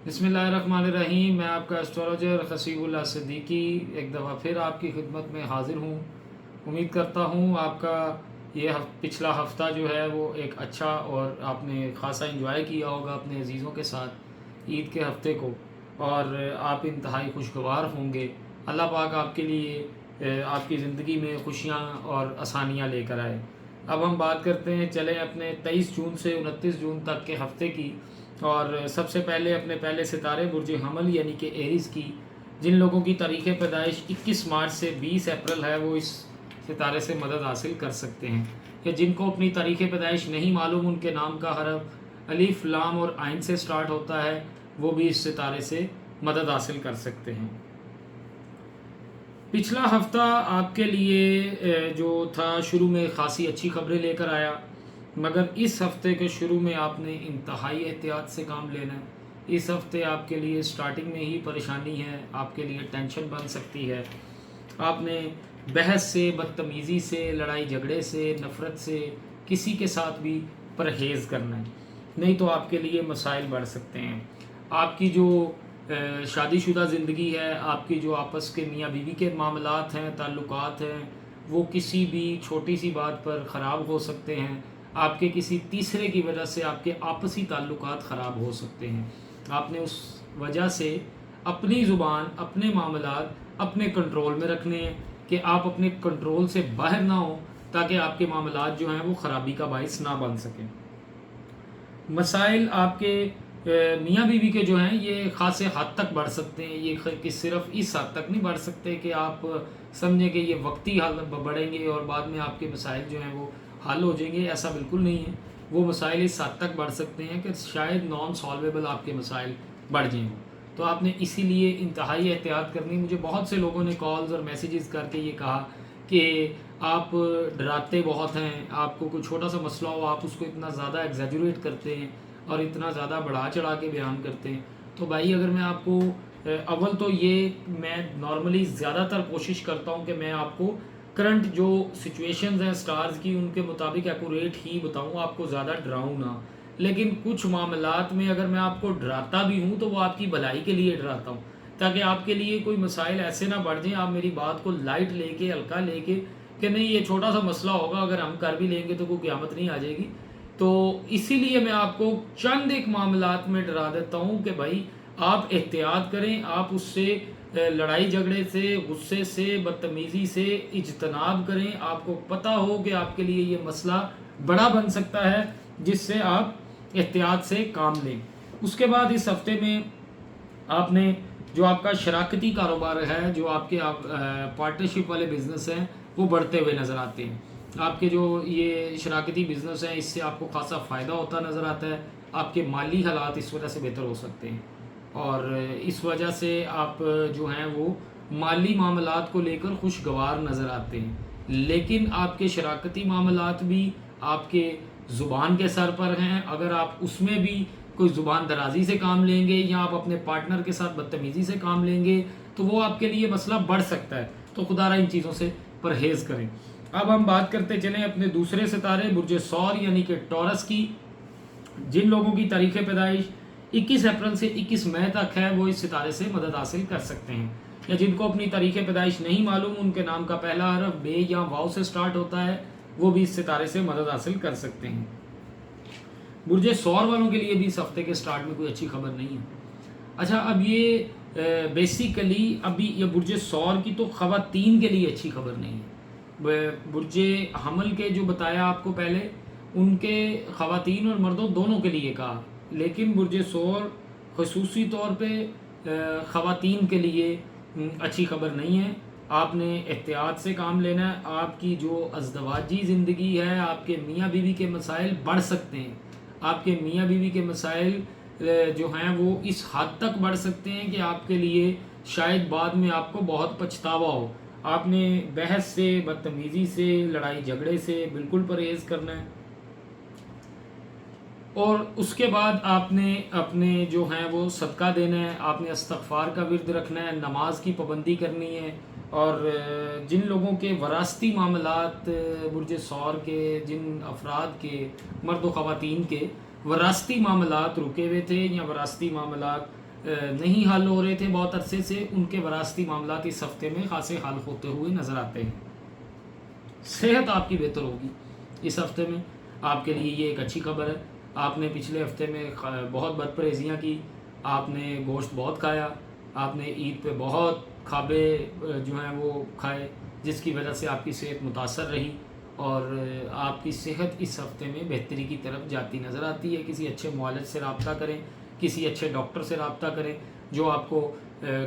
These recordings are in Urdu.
بسم اللہ الرحمن الرحیم۔ میں آپ کا اسٹرالوجر خصیب اللہ صدیقی ایک دفعہ پھر آپ کی خدمت میں حاضر ہوں۔ امید کرتا ہوں آپ کا یہ پچھلا ہفتہ جو ہے وہ ایک اچھا اور آپ نے خاصا انجوائے کیا ہوگا اپنے عزیزوں کے ساتھ عید کے ہفتے کو، اور آپ انتہائی خوشگوار ہوں گے۔ اللہ پاک آپ کے لیے آپ کی زندگی میں خوشیاں اور آسانیاں لے کر آئے۔ اب ہم بات کرتے ہیں چلیں اپنے 23 جون سے 29 جون تک کے ہفتے کی، اور سب سے پہلے اپنے پہلے ستارے برج حمل یعنی کہ ایریز کی۔ جن لوگوں کی تاریخ پیدائش 21 مارچ سے 20 اپریل ہے وہ اس ستارے سے مدد حاصل کر سکتے ہیں، یا جن کو اپنی تاریخ پیدائش نہیں معلوم، ان کے نام کا حرف الف لام اور عین سے سٹارٹ ہوتا ہے، وہ بھی اس ستارے سے مدد حاصل کر سکتے ہیں۔ پچھلا ہفتہ آپ کے لیے جو تھا شروع میں خاصی اچھی خبریں لے کر آیا، مگر اس ہفتے کے شروع میں آپ نے انتہائی احتیاط سے کام لینا ہے۔ اس ہفتے آپ کے لیے سٹارٹنگ میں ہی پریشانی ہے، آپ کے لیے ٹینشن بن سکتی ہے۔ آپ نے بحث سے، بدتمیزی سے، لڑائی جھگڑے سے، نفرت سے کسی کے ساتھ بھی پرہیز کرنا ہے، نہیں تو آپ کے لیے مسائل بڑھ سکتے ہیں۔ آپ کی جو شادی شدہ زندگی ہے، آپ کی جو آپس کے میاں بیوی کے معاملات ہیں، تعلقات ہیں، وہ کسی بھی چھوٹی سی بات پر خراب ہو سکتے ہیں۔ آپ کے کسی تیسرے کی وجہ سے آپ کے آپسی تعلقات خراب ہو سکتے ہیں۔ آپ نے اس وجہ سے اپنی زبان، اپنے معاملات اپنے کنٹرول میں رکھنے ہیں کہ آپ اپنے کنٹرول سے باہر نہ ہوں، تاکہ آپ کے معاملات جو ہیں وہ خرابی کا باعث نہ بن سکیں۔ مسائل آپ کے میاں بیوی کے جو ہیں یہ خاصے حد تک بڑھ سکتے ہیں۔ یہ کہ صرف اس حد تک نہیں بڑھ سکتے کہ آپ سمجھیں کہ یہ وقتی حل بڑھیں گے اور بعد میں آپ کے مسائل جو ہیں وہ حل ہو جائیں گے، ایسا بالکل نہیں ہے۔ وہ مسائل اس حد تک بڑھ سکتے ہیں کہ شاید نان سالویبل آپ کے مسائل بڑھ جائیں گے۔ تو آپ نے اسی لیے انتہائی احتیاط کرنی۔ مجھے بہت سے لوگوں نے کالز اور میسیجز کر کے یہ کہا کہ آپ ڈراتے بہت ہیں، آپ کو کوئی چھوٹا سا مسئلہ ہو آپ اس کو اتنا زیادہ ایگزیجریٹ کرتے ہیں اور اتنا زیادہ بڑھا چڑھا کے بیان کرتے ہیں۔ تو بھائی اگر میں آپ کو اول تو یہ میں نارملی زیادہ تر کوشش کرتا ہوں کہ میں آپ کو کرنٹ جو سچویشنز ہیں سٹارز کی ان کے مطابق ایکوریٹ ہی بتاؤں، آپ کو زیادہ ڈراؤں نہ۔ لیکن کچھ معاملات میں اگر میں آپ کو ڈراتا بھی ہوں تو وہ آپ کی بھلائی کے لیے ڈراتا ہوں، تاکہ آپ کے لیے کوئی مسائل ایسے نہ بڑھ جائیں، آپ میری بات کو لائٹ لے کے، ہلکا لے کے کہ نہیں یہ چھوٹا سا مسئلہ ہوگا، اگر ہم کر بھی لیں گے تو کوئی قیامت نہیں آ جائے گی۔ تو اسی لیے میں آپ کو چند ایک معاملات میں ڈرا دیتا ہوں کہ بھائی آپ احتیاط کریں، آپ اس سے لڑائی جھگڑے سے، غصے سے، بدتمیزی سے اجتناب کریں۔ آپ کو پتہ ہو کہ آپ کے لیے یہ مسئلہ بڑا بن سکتا ہے، جس سے آپ احتیاط سے کام لیں۔ اس کے بعد اس ہفتے میں آپ نے جو آپ کا شراکتی کاروبار ہے، جو آپ کے پارٹنرشپ والے بزنس ہیں، وہ بڑھتے ہوئے نظر آتے ہیں۔ آپ کے جو یہ شراکتی بزنس ہیں اس سے آپ کو خاصا فائدہ ہوتا نظر آتا ہے۔ آپ کے مالی حالات اس وجہ سے بہتر ہو سکتے ہیں، اور اس وجہ سے آپ جو ہیں وہ مالی معاملات کو لے کر خوشگوار نظر آتے ہیں۔ لیکن آپ کے شراکتی معاملات بھی آپ کے زبان کے سر پر ہیں۔ اگر آپ اس میں بھی کوئی زبان درازی سے کام لیں گے یا آپ اپنے پارٹنر کے ساتھ بدتمیزی سے کام لیں گے تو وہ آپ کے لیے مسئلہ بڑھ سکتا ہے۔ تو خدا را ان چیزوں سے پرہیز کریں۔ اب ہم بات کرتے چلیں اپنے دوسرے ستارے برج ثور یعنی کہ ٹورس کی۔ جن لوگوں کی تاریخ پیدائش 21 اپریل سے 21 مئی تک ہے وہ اس ستارے سے مدد حاصل کر سکتے ہیں، یا جن کو اپنی تاریخ پیدائش نہیں معلوم، ان کے نام کا پہلا حرف بے یا واو سے سٹارٹ ہوتا ہے، وہ بھی اس ستارے سے مدد حاصل کر سکتے ہیں۔ برج ثور والوں کے لیے بھی اس ہفتے کے سٹارٹ میں کوئی اچھی خبر نہیں ہے۔ اچھا، اب یہ بیسیکلی ابھی یہ برج ثور کی تو خواتین کے لیے اچھی خبر نہیں ہے۔ برج حمل کے جو بتایا آپ کو پہلے، ان کے خواتین اور مردوں دونوں کے لیے کہا، لیکن برج ثور خصوصی طور پہ خواتین کے لیے اچھی خبر نہیں ہے۔ آپ نے احتیاط سے کام لینا ہے۔ آپ کی جو ازدواجی زندگی ہے، آپ کے میاں بیوی کے مسائل بڑھ سکتے ہیں۔ آپ کے میاں بیوی کے مسائل جو ہیں وہ اس حد تک بڑھ سکتے ہیں کہ آپ کے لیے شاید بعد میں آپ کو بہت پچھتاوا ہو۔ آپ نے بحث سے، بدتمیزی سے، لڑائی جھگڑے سے بالکل پرہیز کرنا ہے، اور اس کے بعد آپ نے اپنے جو ہیں وہ صدقہ دینا ہے، آپ نے استغفار کا ورد رکھنا ہے، نماز کی پابندی کرنی ہے۔ اور جن لوگوں کے وراثتی معاملات برج ثور کے، جن افراد کے، مرد و خواتین کے وراثتی معاملات رکے ہوئے تھے یا وراثتی معاملات نہیں حل ہو رہے تھے بہت عرصے سے، ان کے وراثتی معاملات اس ہفتے میں خاصے حل ہوتے ہوئے نظر آتے ہیں۔ صحت آپ کی بہتر ہوگی اس ہفتے میں، آپ کے لیے یہ ایک اچھی خبر ہے۔ آپ نے پچھلے ہفتے میں بہت بد پرہیزیاں کی، آپ نے گوشت بہت کھایا، آپ نے عید پہ بہت کھابے جو ہیں وہ کھائے، جس کی وجہ سے آپ کی صحت متاثر رہی، اور آپ کی صحت اس ہفتے میں بہتری کی طرف جاتی نظر آتی ہے۔ کسی اچھے معالج سے رابطہ کریں، کسی اچھے ڈاکٹر سے رابطہ کریں جو آپ کو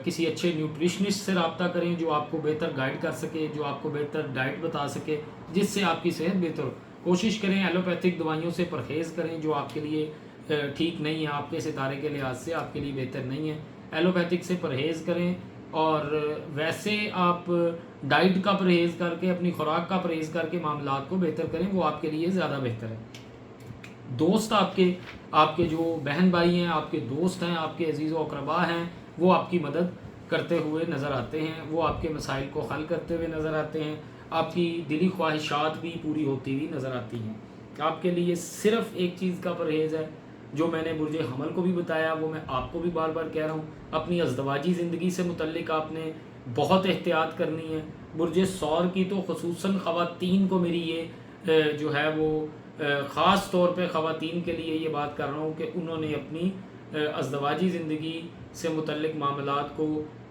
کسی اچھے نیوٹریشنسٹ سے رابطہ کریں جو آپ کو بہتر گائیڈ کر سکے، جو آپ کو بہتر ڈائٹ بتا سکے، جس سے آپ کی صحت بہتر ہو۔ کوشش کریں ایلوپیتھک دوائیوں سے پرہیز کریں جو آپ کے لیے ٹھیک نہیں ہے، آپ کے ستارے کے لحاظ سے آپ کے لیے بہتر نہیں ہے۔ ایلوپیتھک سے پرہیز کریں، اور ویسے آپ ڈائٹ کا پرہیز کر کے، اپنی خوراک کا پرہیز کر کے معاملات کو بہتر کریں، وہ آپ کے لیے زیادہ بہتر ہے۔ دوست آپ کے جو بہن بھائی ہیں، آپ کے دوست ہیں، آپ کے عزیز و اقربا ہیں، وہ آپ کی مدد کرتے ہوئے نظر آتے ہیں، وہ آپ کے مسائل کو حل کرتے ہوئے نظر آتے ہیں، آپ کی دلی خواہشات بھی پوری ہوتی ہوئی نظر آتی ہیں۔ آپ کے لیے صرف ایک چیز کا پرہیز ہے جو میں نے برج حمل کو بھی بتایا، وہ میں آپ کو بھی بار بار کہہ رہا ہوں، اپنی ازدواجی زندگی سے متعلق آپ نے بہت احتیاط کرنی ہے۔ برج ثور کی تو خصوصاً خواتین کو میری یہ جو ہے وہ خاص طور پہ خواتین کے لیے یہ بات کر رہا ہوں کہ انہوں نے اپنی ازدواجی زندگی سے متعلق معاملات کو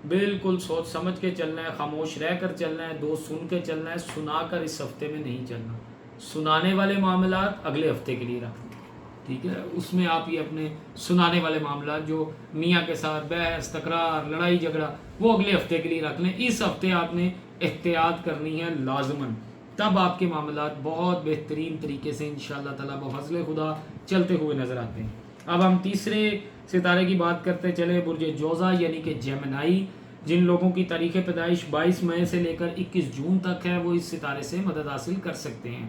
بالکل سوچ سمجھ کے چلنا ہے، خاموش رہ کر چلنا ہے، دو سن کے چلنا ہے، سنا کر اس ہفتے میں نہیں چلنا۔ سنانے والے معاملات اگلے ہفتے کے لیے رکھیں، ٹھیک ہے؟ اس میں آپ یہ اپنے سنانے والے معاملات جو میاں کے ساتھ بحث تکرار لڑائی جھگڑا، وہ اگلے ہفتے کے لیے رکھ لیں۔ اس ہفتے آپ نے احتیاط کرنی ہے لازماً، تب آپ کے معاملات بہت بہترین طریقے سے انشاءاللہ تعالیٰ بفضل خدا چلتے ہوئے نظر آتے ہیں۔ اب ہم تیسرے ستارے کی بات کرتے چلے، برج جوزا یعنی کہ جیمنائی، جن لوگوں کی تاریخ پیدائش 22 مئی سے لے کر 21 جون تک ہے، وہ اس ستارے سے مدد حاصل کر سکتے ہیں۔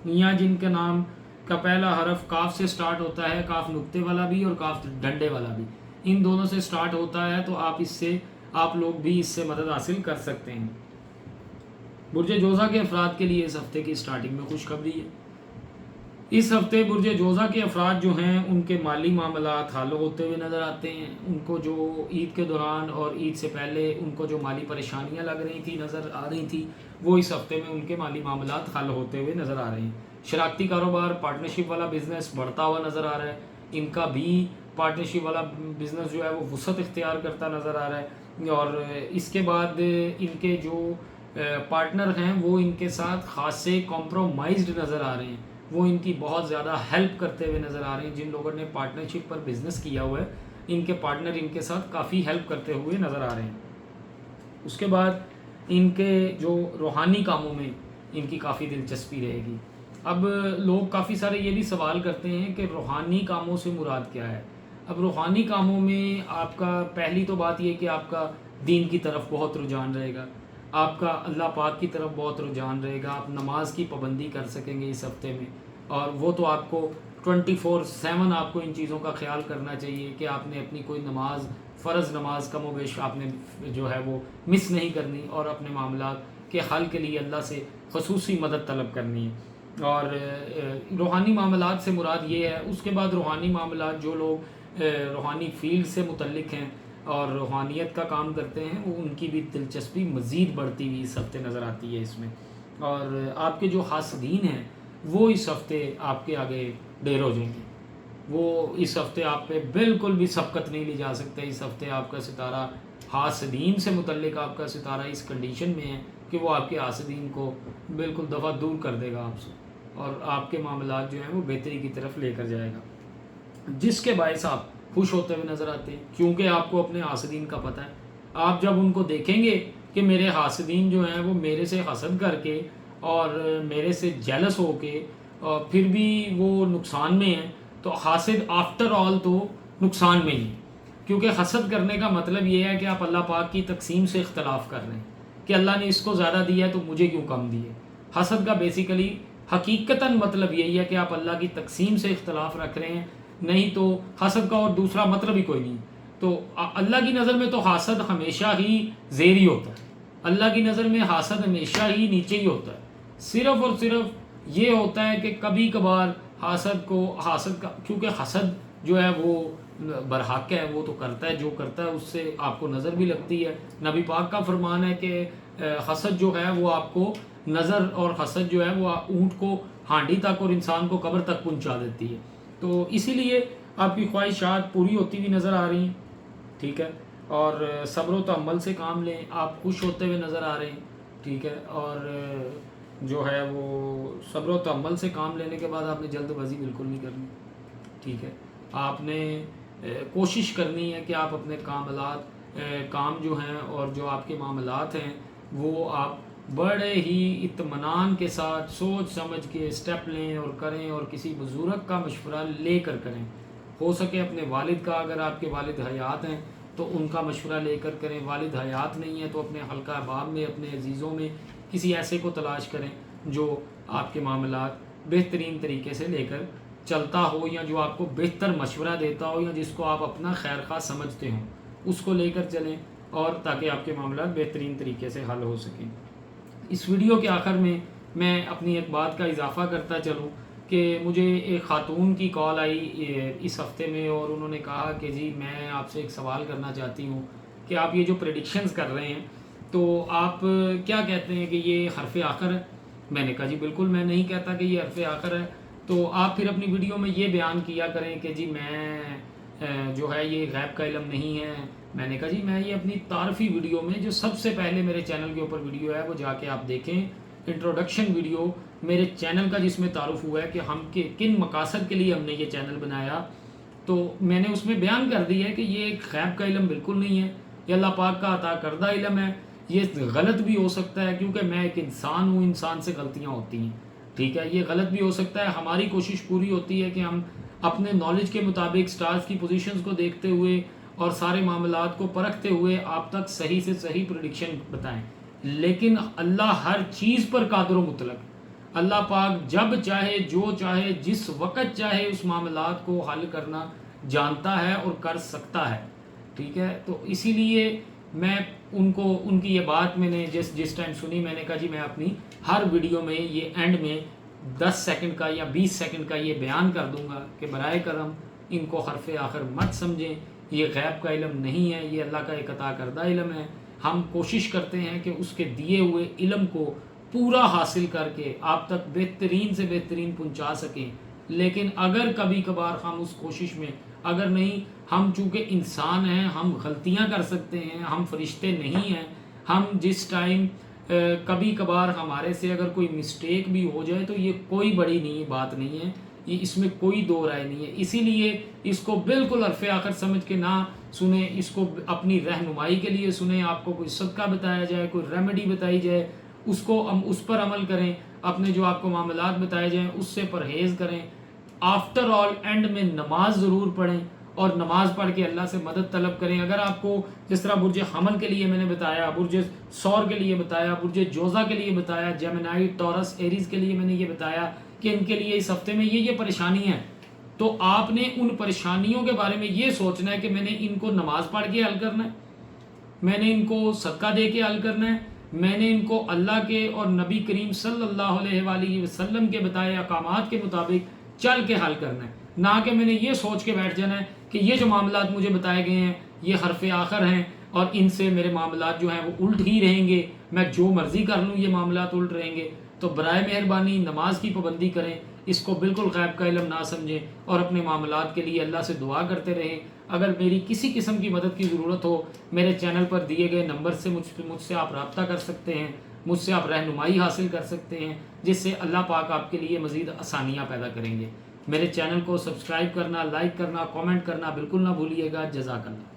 میاں جن کے نام کا پہلا حرف کاف سے سٹارٹ ہوتا ہے، کاف نقطے والا بھی اور کاف ڈنڈے والا بھی، ان دونوں سے سٹارٹ ہوتا ہے، تو آپ لوگ بھی اس سے مدد حاصل کر سکتے ہیں۔ برج جوزا کے افراد کے لیے اس ہفتے کی سٹارٹنگ میں خوشخبری ہے۔ اس ہفتے برج جوزا کے افراد جو ہیں ان کے مالی معاملات حل ہوتے ہوئے نظر آتے ہیں۔ ان کو جو عید کے دوران اور عید سے پہلے ان کو جو مالی پریشانیاں لگ رہی تھیں، نظر آ رہی تھیں، وہ اس ہفتے میں ان کے مالی معاملات حل ہوتے ہوئے نظر آ رہے ہیں۔ شراکتی کاروبار، پارٹنرشپ والا بزنس بڑھتا ہوا نظر آ رہا ہے، ان کا بھی پارٹنرشپ والا بزنس جو ہے وہ وسعت اختیار کرتا نظر آ رہا ہے، اور اس کے بعد ان کے جو پارٹنر ہیں وہ ان کے ساتھ خاصے کمپرومائزڈ نظر آ رہے ہیں، وہ ان کی بہت زیادہ ہیلپ کرتے ہوئے نظر آ رہے ہیں۔ جن لوگوں نے پارٹنرشپ پر بزنس کیا ہوا ہے، ان کے پارٹنر ان کے ساتھ کافی ہیلپ کرتے ہوئے نظر آ رہے ہیں۔ اس کے بعد ان کے جو روحانی کاموں میں ان کی کافی دلچسپی رہے گی۔ اب لوگ کافی سارے یہ بھی سوال کرتے ہیں کہ روحانی کاموں سے مراد کیا ہے؟ اب روحانی کاموں میں آپ کا پہلی تو بات یہ کہ آپ کا دین کی طرف بہت رجحان رہے گا، آپ کا اللہ پاک کی طرف بہت رجحان رہے گا، آپ نماز کی پابندی کر سکیں گے اس ہفتے میں، اور وہ تو آپ کو 24/7 آپ کو ان چیزوں کا خیال کرنا چاہیے کہ آپ نے اپنی کوئی نماز، فرض نماز کم و بیش آپ نے جو ہے وہ مس نہیں کرنی، اور اپنے معاملات کے حل کے لیے اللہ سے خصوصی مدد طلب کرنی ہے۔ اور روحانی معاملات سے مراد یہ ہے۔ اس کے بعد روحانی معاملات جو لوگ روحانی فیلڈ سے متعلق ہیں اور روحانیت کا کام کرتے ہیں، وہ ان کی بھی دلچسپی مزید بڑھتی ہوئی اس ہفتے نظر آتی ہے اس میں۔ اور آپ کے جو حاسدین ہیں وہ اس ہفتے آپ کے آگے ڈیر ہو جائیں گے، وہ اس ہفتے آپ پہ بالکل بھی سبقت نہیں لی جا سکتے۔ اس ہفتے آپ کا ستارہ حاسدین سے متعلق آپ کا ستارہ اس کنڈیشن میں ہے کہ وہ آپ کے حاسدین کو بالکل دفعہ دور کر دے گا آپ سے، اور آپ کے معاملات جو ہیں وہ بہتری کی طرف لے کر جائے گا، جس کے باعث آپ خوش ہوتے ہوئے نظر آتے ہیں، کیونکہ آپ کو اپنے حاسدین کا پتہ ہے۔ آپ جب ان کو دیکھیں گے کہ میرے حاسدین جو ہیں وہ میرے سے حسد کر کے اور میرے سے جیلس ہو کے اور پھر بھی وہ نقصان میں ہیں، تو حاسد آفٹر آل تو نقصان میں ہی ہے، کیونکہ حسد کرنے کا مطلب یہ ہے کہ آپ اللہ پاک کی تقسیم سے اختلاف کر رہے ہیں کہ اللہ نے اس کو زیادہ دیا ہے تو مجھے کیوں کم دیے۔ حسد کا بیسیکلی حقیقتاً مطلب یہی ہے کہ آپ اللہ کی تقسیم سے اختلاف رکھ رہے ہیں، نہیں تو حسد کا اور دوسرا مطلب ہی کوئی نہیں۔ تو اللہ کی نظر میں تو حاسد ہمیشہ ہی زیری ہوتا ہے، اللہ کی نظر میں حاسد ہمیشہ ہی نیچے ہی ہوتا ہے، صرف اور صرف یہ ہوتا ہے کہ کبھی کبھار حاسد کا، کیونکہ حسد جو ہے وہ برحق ہے وہ تو کرتا ہے، جو کرتا ہے اس سے آپ کو نظر بھی لگتی ہے۔ نبی پاک کا فرمان ہے کہ حسد جو ہے وہ آپ کو نظر، اور حسد جو ہے وہ اونٹ کو ہانڈی تک اور انسان کو قبر تک پہنچا دیتی ہے۔ تو اسی لیے آپ کی خواہشات پوری ہوتی ہوئی نظر آ رہی ہیں، ٹھیک ہے، اور صبر و تحمل سے کام لیں، آپ خوش ہوتے ہوئے نظر آ رہے ہیں، ٹھیک ہے، اور جو ہے وہ صبر و تحمل سے کام لینے کے بعد آپ نے جلد بازی بالکل نہیں کرنی، ٹھیک ہے، آپ نے کوشش کرنی ہے کہ آپ اپنے کام جو ہیں اور جو آپ کے معاملات ہیں وہ آپ بڑے ہی اطمینان کے ساتھ سوچ سمجھ کے اسٹیپ لیں اور کریں، اور کسی بزرگ کا مشورہ لے کر کریں، ہو سکے اپنے والد کا، اگر آپ کے والد حیات ہیں تو ان کا مشورہ لے کر کریں، والد حیات نہیں ہے تو اپنے حلقہ احباب میں، اپنے عزیزوں میں کسی ایسے کو تلاش کریں جو آپ کے معاملات بہترین طریقے سے لے کر چلتا ہو، یا جو آپ کو بہتر مشورہ دیتا ہو، یا جس کو آپ اپنا خیر خواہ سمجھتے ہوں، اس کو لے کر چلیں، اور تاکہ آپ کے معاملات بہترین طریقے سے حل ہو سکیں۔ اس ویڈیو کے آخر میں اپنی ایک بات کا اضافہ کرتا چلوں کہ مجھے ایک خاتون کی کال آئی اس ہفتے میں، اور انہوں نے کہا کہ جی میں آپ سے ایک سوال کرنا چاہتی ہوں کہ آپ یہ جو پریڈکشنز کر رہے ہیں تو آپ کیا کہتے ہیں کہ یہ حرف آخر ہے؟ میں نے کہا جی بالکل میں نہیں کہتا کہ یہ حرف آخر ہے، تو آپ پھر اپنی ویڈیو میں یہ بیان کیا کریں کہ جی میں جو ہے یہ غیب کا علم نہیں ہے۔ میں نے کہا جی میں یہ اپنی تعارفی ویڈیو میں، جو سب سے پہلے میرے چینل کے اوپر ویڈیو ہے وہ جا کے آپ دیکھیں، انٹروڈکشن ویڈیو میرے چینل کا، جس میں تعارف ہوا ہے کہ ہم کن مقاصد کے لیے ہم نے یہ چینل بنایا، تو میں نے اس میں بیان کر دی ہے کہ یہ ایک غیب کا علم بالکل نہیں ہے، یہ اللہ پاک کا عطا کردہ علم ہے، یہ غلط بھی ہو سکتا ہے کیونکہ میں ایک انسان ہوں، انسان سے غلطیاں ہوتی ہیں، ٹھیک ہے، یہ غلط بھی ہو سکتا ہے۔ ہماری کوشش پوری ہوتی ہے کہ ہم اپنے نالج کے مطابق سٹارز کی پوزیشنز کو دیکھتے ہوئے اور سارے معاملات کو پرکھتے ہوئے آپ تک صحیح سے صحیح پریڈکشن بتائیں، لیکن اللہ ہر چیز پر قادر و مطلق، اللہ پاک جب چاہے، جو چاہے، جس وقت چاہے اس معاملات کو حل کرنا جانتا ہے اور کر سکتا ہے، ٹھیک ہے۔ تو اسی لیے میں ان کی یہ بات میں نے جس ٹائم سنی، میں نے کہا جی میں اپنی ہر ویڈیو میں یہ اینڈ میں 10 سیکنڈ کا یا 20 سیکنڈ کا یہ بیان کر دوں گا کہ برائے کرم ان کو حرف آخر مت سمجھیں، یہ غیب کا علم نہیں ہے، یہ اللہ کا ایک عطا کردہ علم ہے۔ ہم کوشش کرتے ہیں کہ اس کے دیے ہوئے علم کو پورا حاصل کر کے آپ تک بہترین سے بہترین پہنچا سکیں، لیکن اگر کبھی کبھار ہم اس کوشش میں اگر نہیں، ہم چونکہ انسان ہیں، ہم غلطیاں کر سکتے ہیں، ہم فرشتے نہیں ہیں، ہم جس ٹائم کبھی کبھار ہمارے سے اگر کوئی مسٹیک بھی ہو جائے تو یہ کوئی بڑی نہیں بات نہیں ہے، یہ اس میں کوئی دو رائے نہیں ہے۔ اسی لیے اس کو بالکل حرف آخر سمجھ کے نہ سنیں، اس کو اپنی رہنمائی کے لیے سنیں، آپ کو کوئی صدقہ بتایا جائے، کوئی ریمیڈی بتائی جائے، اس کو ہم اس پر عمل کریں، اپنے جو آپ کو معاملات بتائے جائیں اس سے پرہیز کریں۔ آفٹر آل اینڈ میں نماز ضرور پڑھیں، اور نماز پڑھ کے اللہ سے مدد طلب کریں۔ اگر آپ کو جس طرح برج حمل کے لیے میں نے بتایا، برج ثور کے لیے بتایا، برج جوزہ کے لیے بتایا، جیمنائی، ٹورس، ایریز کے لیے میں نے یہ بتایا کہ ان کے لیے اس ہفتے میں یہ پریشانی ہے، تو آپ نے ان پریشانیوں کے بارے میں یہ سوچنا ہے کہ میں نے ان کو نماز پڑھ کے حل کرنا ہے، میں نے ان کو صدقہ دے کے حل کرنا ہے، میں نے ان کو اللہ کے اور نبی کریم صلی اللہ علیہ وآلہ وسلم کے بتائے احکامات کے مطابق چل کے حل کرنا ہے، نہ کہ میں نے یہ سوچ کے بیٹھ جانا ہے کہ یہ جو معاملات مجھے بتائے گئے ہیں یہ حرف آخر ہیں اور ان سے میرے معاملات جو ہیں وہ الٹ ہی رہیں گے، میں جو مرضی کر لوں یہ معاملات الٹ رہیں گے۔ تو برائے مہربانی نماز کی پابندی کریں، اس کو بالکل غیب کا علم نہ سمجھیں، اور اپنے معاملات کے لیے اللہ سے دعا کرتے رہیں۔ اگر میری کسی قسم کی مدد کی ضرورت ہو، میرے چینل پر دیے گئے نمبر سے مجھ سے آپ رابطہ کر سکتے ہیں، مجھ سے آپ رہنمائی حاصل کر سکتے ہیں، جس سے اللہ پاک آپ کے لیے مزید آسانیاں پیدا کریں گے۔ میرے چینل کو سبسکرائب کرنا، لائک کرنا، کامنٹ کرنا بالکل نہ بھولیے گا۔ جزاک اللہ۔